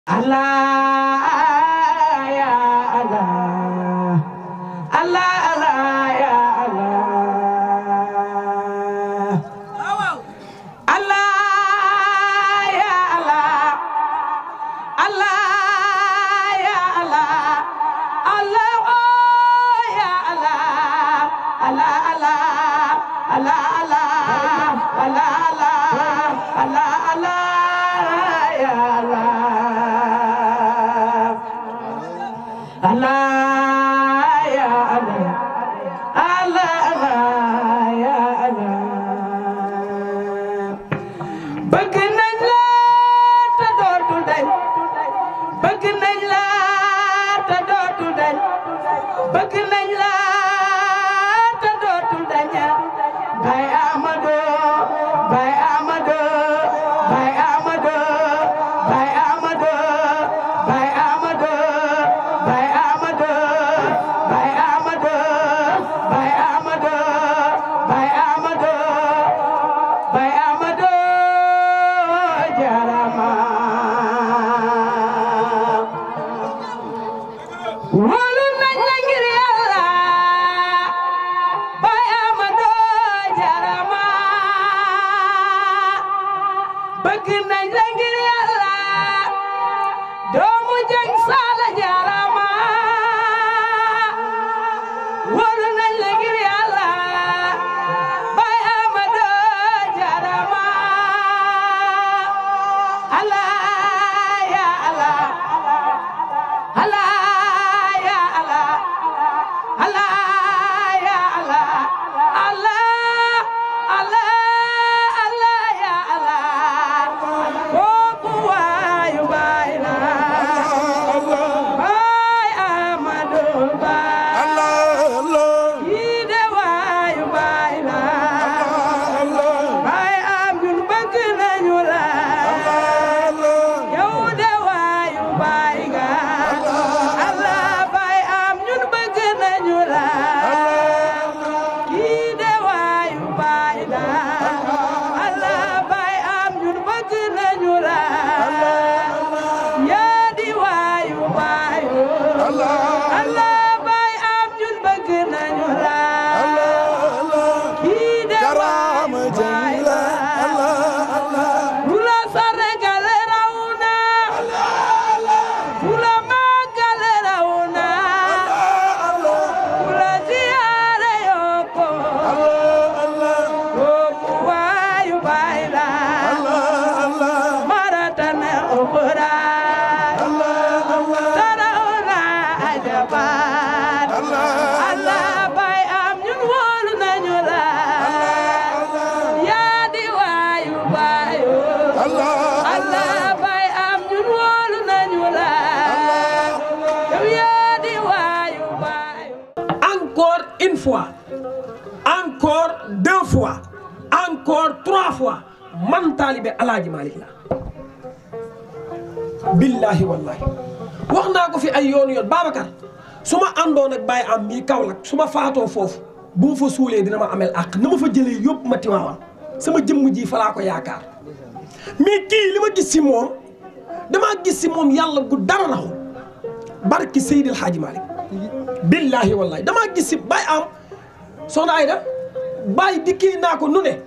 Allah ya Allah, Allah Allah ya Allah, Allah ya Allah, Allah ya Allah, Allah oh ya Allah, Allah Allah, Allah Allah, Allah Allah, Allah Allah ya Allah. Allah ya Allah, Allah Allah ya Allah. Bëgg nañ la te dootul dañ, bëgg nañ la te dootul dañ, bëgg nañ la te dootul dañ. Baye Amadou, Baye Amadou, Baye Amadou, Baye Amadou, Baye Amadou. Wóolu nañ la ngir Yàlla Baye Amadou jarama bëgg nañ la ngir Yàlla doomu Jeng Saala jarama wóolu nañ la ngir Yàlla Baye Amadou jarama Allah ya Allah, Allah fois, encore deux fois, encore trois fois man taalibe Alaaji Malick la billahi wallahi wax naa ko fi ay yoon Babacar su ma àndoon ak Baye am mii Kaolack su ma faatoo foofu bu ma fa suulee dina ma amel àq na ma fa jëlee yóbbu ma Tiwaawan sama jëmm ji fa laa ko yaakaar mais kii li ma gis si moom damaa gis si moom yàlla gu dara raxul barki Seydil Hadji Malick billahi wallahi damaa gis si Baye am soxna Ayda Baye dikkee naa ko nu ne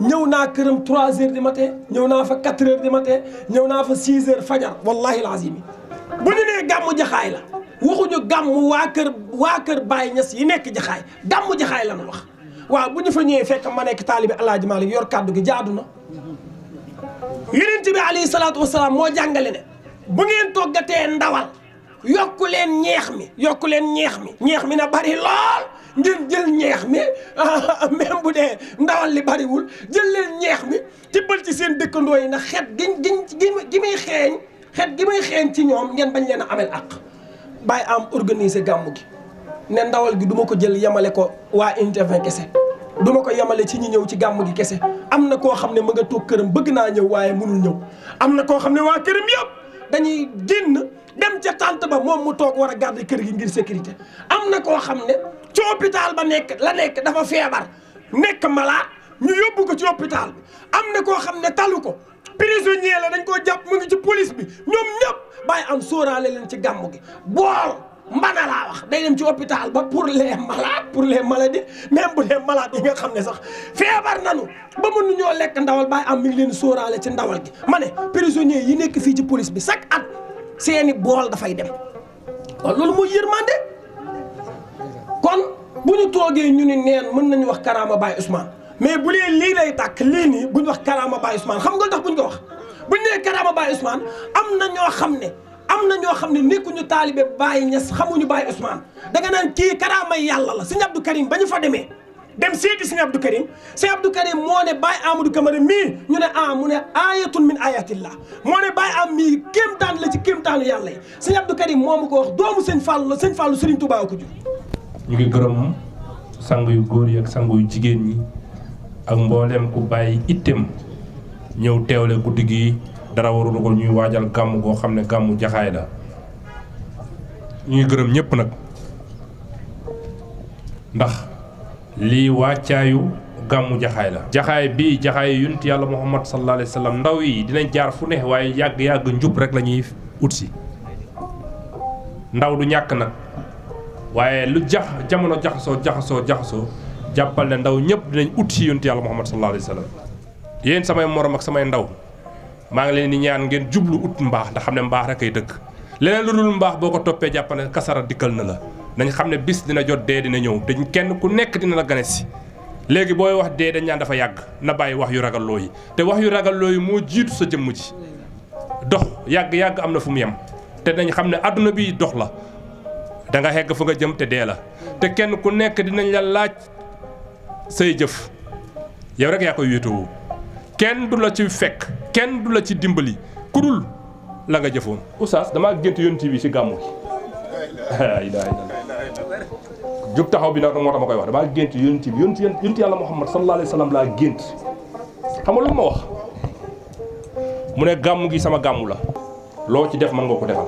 ñëw naa këram 3 heures du matin ñëw naa fa 4 heures du matin ñëw naa fa 6 heures fajar wallahi lazim bu ñu nee gàmmu jaxaay la waxuñu gàmmu waa kër Baye Niass yi nekk jaxaay gàmmu jaxaay la ñu wax waaw bu ñu fa ñëwee fekk ma nekk taalibe Alaaji Malick yor kàddu gi jaadu na Yonent bi alayhi salaatu wasalaam moo jàngale ne bu ngeen toggatee ndawal yokku leen ñeex mi na bari lool ngeen jël ñeex mi même bu dee ndawal li bariwul jël leen ñeex mi tibbal ci seen dëkkandoo yi na xet gi muy xeeñ ci ñoom ngeen bañ leen a amel àq Baye am organiser gàmmu gi ne ndawal gi duma ko jël yemale ko waa intervin kese duma ko yemale ci ñi ñëw ci gàmmu gi kese am na koo xam ne ma nga toog këram bëgg naa ñëw waaye mënul ñëw am na koo xam ne waa këram yëpp dañuy génn dem ca tànt ba moom mu toog war a garder kër gi ngir sécurité am na koo xam ne ci hôpital ba nekk dafa feebar nekk malade ñu yóbbu ko ci hôpital bi am na koo xam ne talu ko prisonnier la dañ koo jàpp mu ngi ci police bi ñoom ñëpp bàyyi am sóoraale leen ci gàmmu gi bool mbana laa wax day dem ci hôpital ba pour les malades pour les maladies même bu les malades yi nga xam ne sax feebar nanu ba mënu ñoo lekk ndawal bàyyi am mi ngi leen sóoraale ci ndawal gi ma ne prisonnier yi nekk fii ci police bi chaque at seeni bool dafay dem waaw loolu mooy yërmande kon bu ñu toogee ñu ni neen mën nañu wax karaama Baye Ousmane mais bu lee lii lay tàkk lii nii bu ñu wax karaama Baye Ousmane xam nga tax bu ñu ko wax bu ñu nee karaama Baye Ousmane am na ñoo xam ne nekkuñu taalibe Baye Niass xamuñu Baye Ousmane danga naan kii karaama yàlla la Sëñ Abdou Karim ba ñu fa demee dem seeti Sëñ Abdou Karim moo ne Baye Amadou Camara mii ñu ne mu ne ayatun min ayatillah moo ne Baye am mii kéemtaan la ci kéemtaanu yàlla yi Sëñ Abdou Karim moo ma ko wax doomu Sëñ Fallou la Sëñ Fallou Serigne Touba ko jur. ñu ngi gërëm sang yu góor yi ak sang yu jigéen ñi ak mboolem ku bàyyi ittem ñëw teewle guddi gi dara warul ko ñuy waajal gàmm goo xam ne gàmmu jaxaay la ñu ngi gërëm ñëpp nag ndax lii wàccaayu gàmmu jaxaay la. jaxaay bii jaxaay yonent yàlla Muhammad sallallahu alayhi wa sallam ndaw yi dinañ jaar fu ne waaye yàgg njub rek la ñuy ut si ndaw du ñàkk nag. waaye lu jamono jaxasoo jàppal ne ndaw ñëpp dinañ ut si yonent yàlla Muhammad sallallahu alayhi wa sallam yéen samay morom ak samay ndaw maa ngi leen di ñaan ngeen jublu ut mbaax ndax xam ne mbaax rek ay dëkk leneen lu dul mbaax boo ko toppee jàppal ne kasara dikkal na la nañ xam ne bis dina jot dee dina ñëw te kenn ku nekk dina la gane si léegi booy wax dee dañ ñaan dafa yàgg na bàyyi wax yu ragalloo yi te wax yu ragalloo yi moo jiitu sa jëmm ji dox yàgg am na fu mu yem te dañ xam ne adduna bi dox la da nga xegg fu nga jëm te dee la te kenn ku nekk dinañ la laaj say jëf yow rek yaa koy wéetoo kenn du la ci fekk kenn du la ci dimbali ku dul la nga jëfoon. oustaz damaa gént yonent bi ci gàmmu gi jug taxaw bi nag moo tax ma koy wax damaa gént yonent bi yonent yàlla Muhammad sallallahu alayhi wa sallam laa gént xam nga lu ma wax mu ne gàmmu gi sama gàmmu la loo ci def mën nga ko defal.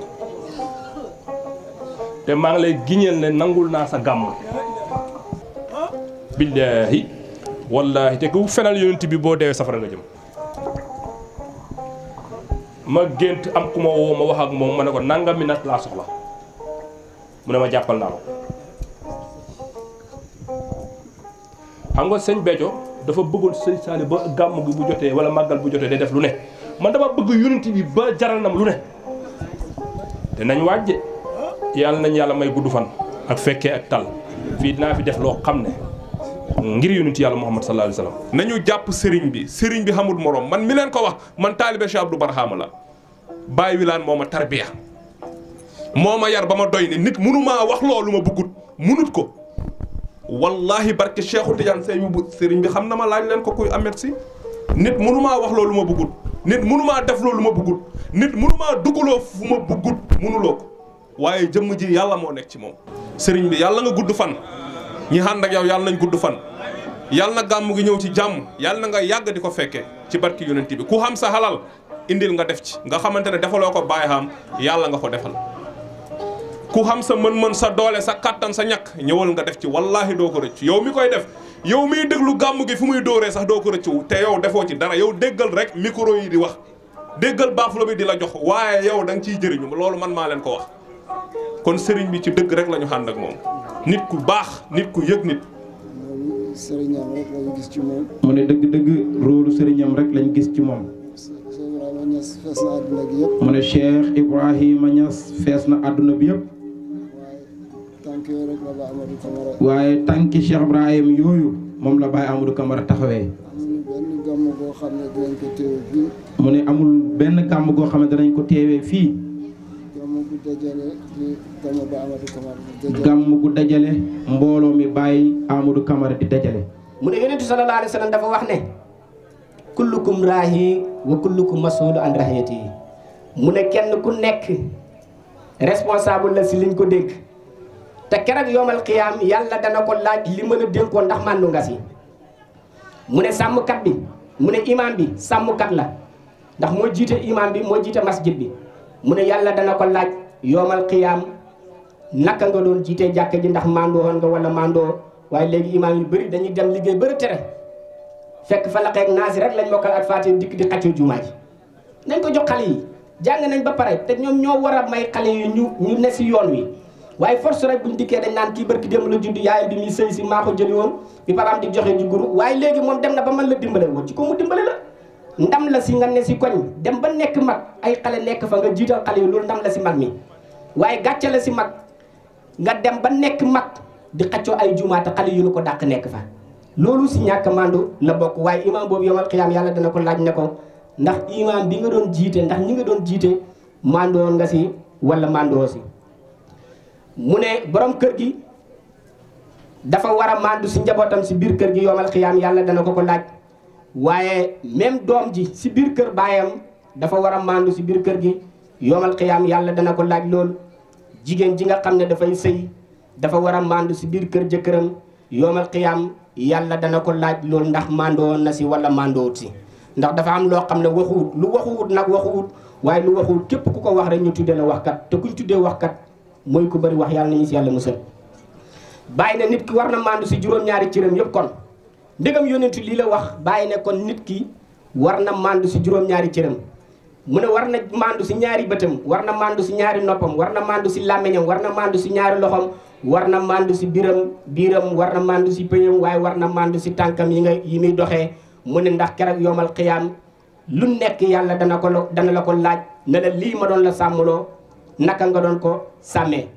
te maa ngi lay giñeel ne nangul naa sa gàmm billaahi wallaahi te ku fenal yonent bi boo deewee safara nga jëm ma gént am ku ma woo ma wax ak moom ma ne ko nangami nag laa soxla mu ne ma jàppal naa ko xam nga sëñ Béthio dafa bëggoon sëñ Saali ba gàmm gi bu jotee wala màggal bu jotee day def lu ne man dama bëgg yonent bi ba jaral na ma lu ne te nañ waajje yàlla nañ yàlla may gudd fan ak fekkee ak tal fii dinaa fi def loo xam ne ngir yonent yàlla Muhammad sallallahu alayhi wa sallam. nañu jàpp sëriñ bi xamul morom man mi leen ko wax man taalibe Cheikh Abdou Barhama la Baye Wilane moo ma tarbiya moo ma yar ba ma doy ne nit munu maa wax loolu ma bëggut munut ko wallahi barke Cheikhu Tidiane Sey bu sëriñ bi xam na ma laaj leen ko kuy amet si nit munu maa wax loolu ma bëggut nit munu maa def loolu ma bëggut nit munu maa dugaloo fu ma bëggut munuloo ko waaye jëmm ji yàlla moo nekk ci moom. sëriñ bi yàlla nga gudd fan ñi ànd ak yow yàlla nañ gudd fan yàlla na gàmmu gi ñëw ci jàmm yàlla na nga yàgg di ko fekkee ci barki yonent bi ku xam sa halal indil nga def ci nga xamante ne defaloo ko bàyyi xam yàlla nga ko defal ku xam sa mën-mën sa doole sa kattan sa ñàkk ñëwal nga def ci wallaahi doo ko rëcc yow mi koy def yow miy déglu gàmmu gi fu muy dóoree sax doo ko rëccu te yow defoo ci dara yow déggal rek micro yi di wax déggal baafula bi di la jox waaye yow da nga ciy jëriñu loolu man maa leen ko wax kon sëriñ bi ci dëgg rek la ñu ànd ak moom nit ku baax nit ku yëg nit. sëriñam rek lañu gis ci moom. mu ne dëgg-dëgg róolu sëriñam rek lañ gis ci moom. mu ne Cheikh Ibrahima Niass fees na àdduna bi yëpp. waaye tànki Cheikh Ibrahima yooyu moom la Baye Amadou Camara taxawee. mu ne amul benn gàmm goo xam ne danañ ko teewee fii. gàmm gu dajale mbooloo mi Baye Amadou Camara di dajale. mu ne yonent sallallahu alayhi wa sallam dafa wax ne kullukum raahi wa kullukum mas'uulun an ra'iyyatihi mu ne kenn ku nekk responsable la si liñ ko dégg te keroog yoomal qiyaam yàlla dana ko laaj li mën a dénkoon ndax màndu nga si mu ne sàmmkat bi mu ne imam bi sàmmkat la ndax moo jiite imam bi moo jiite masjid bi mu ne yàlla dana ko laaj yoomal qiyaam naka nga doon jiite jàkk ji ndax mandoo woon nga wala mandoo waaye léegi imam yu bëri dañuy dem liggéey bëri tere fekk fa laqeeg naasi rek lañ mokkal ak faati dikk di xaccoo jumaa ji nañ ko jox xale yi jàng nañ ba pare te ñoom ñoo war a may xale yi ñu ne si yoon wi waaye force rek buñ dikkee dañ naan kii barki démb la judd yaayam bi muy sëy si maa ko jëli woon bi papaam di joxe ju guru waaye léegi moom dem na ba mën la dimbale woon ci ko mu dimbale la ndam la si nga ne si koñ dem ba nekk mag ay xale nekk fa nga jiital xale yi loolu ndam la si mag mi waaye gàcce la si mag nga dem ba nekk mag di xaccoo ay jumaata xale yu nu ko dàq nekk fa loolu si ñàkk mandu la bokk waaye imam boobu yomal xiyaam yàlla dana ko laaj ne ko ndax imam bi nga doon jiite ndax ñi nga doon jiite mandoo nga si wala mandoo si mu ne borom kër gi dafa war a mandu si njabootam si biir kër gi yomal xiyaam yàlla dana ko laaj waaye même doom ji si biir kër baayam dafa war a mandu si biir kër gi yomal xiyaam yàlla dana ko laaj loolu jigéen ji nga xam ne dafay sëy dafa war a mandu si biir kër jëkkëram yomal xiyaam yàlla dana ko laaj loolu ndax mandoo na si wala mandoowut si ndax dafa am loo xam ne waxuwut lu waxuwut nag waxuwut waaye lu waxuwut képp ku ko wax rek ñu tuddee la waxkat te kuñ tuddee waxkat mooy ku bëri wax yàlla nañu si yàlla musal bàyyi ne nit ki war na mandu si juróom-ñaari cëram yëpp kon ndegam yonentu lii la wax bàyyi ne kon nit ki war na mandu si juróom-ñaari cëram mu ne war na mandu si ñaari bëtam war na mandu si ñaari noppam war na mandu si làmmiñam war na mandu si ñaari loxom war na mandu si biiram war na mandu si pëyam waaye war na mandu si tànkam yi muy doxee mu ne ndax keroog yomal xiyaam lu nekk yàlla dana la ko laaj ne la lii ma doon la sàmmloo naka nga doon ko sàmmee